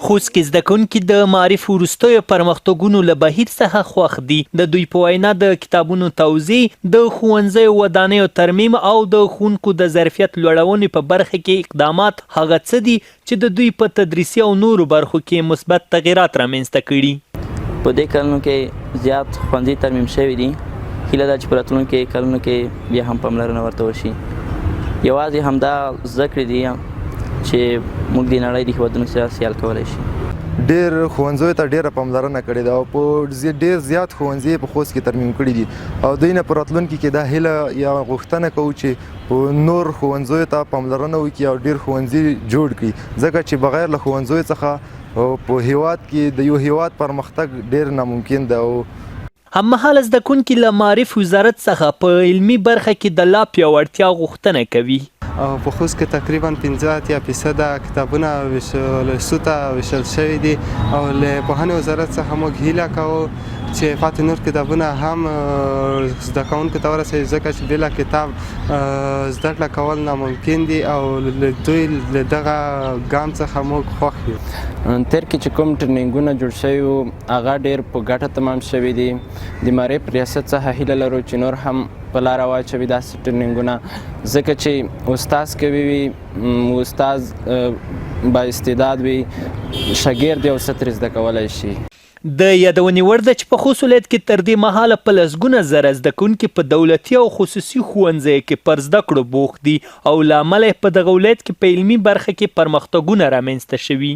خوست کې زده کوونکي د معارف وروستیو پرمختګونو له بهیر څخه خوښ دي. د دوی په وینا د کتابونو توزیع، د ښوونځیو ودانیو ترمیم او د ښوونکو د ظرفیت لوړونې په برخه کې اقدامات هغه څه دي چې د دوی په تدریسي او نورو برخو کې مثبت تغیرات رامنځته کړي. په دې کلونو کې زیات ښوونځي ترمیم شوي دي. هیله ده چې په راتلونکو کلونو کې بیا هم پاملرنه ورته وشي. یوازې همدا زده کړې دي چې موږ د نړۍ د هېوادونو سره سیال کولی شي. ډېر ښوونځیو ته ډېره پاملرنه کړې ده او په ډېر زیات ښوونځي په خوست کې ترمیم کړي دي او دوی نه په راتلونکي کې دا هیله یا غوښتنه کوو چې په نور ښوونځیو ته پاملرنه وکړي او ډېر ښوونځي جوړ کړي، ځکه چې بغیر له ښوونځیو څخه په هېواد کې د یو هېواد پرمختګ ډېر ناممکن ده. هممهاله زده کوونکي له معارف وزارت څخه په علمي برخه کې د لا پیاوړتیا غوښتنه کوي. په خوست کې تقریبا 15% کتابونه سو ته ویشل شوي دي او له پوهنې وزارت څخه موږ هیله کوو چې پاتې نور کتابونه هم زده کوونکو ته ورسوي، ځکه چې بلا کتاب زده کړه کول ناممکن دي او دوی له دغه ګام څخه موږ خوښ یو. تېر کې چې کوم ټریننګونه جوړ شوي وو هغه ډېر په ګټه تمام شوي دي. د معارف ریاست څخه هیله لرو چې نور هم په لاره واچوي داسې ټریننګونه، ځکه چې استاد قوي وي، استاد با استعداد وي، شاګرد یو څه ترې زده کولی شي. د یادونې وړ ده چې په خوست ولایت کې تر دې مهاله په لسګونه زره زده کوونکي په دولتي او خصوصي ښوونځیو کې پر زده کړو بوخت دي او له امله په دغه ولایت کې په علمي برخه کې پرمختګونه رامنځته شوي.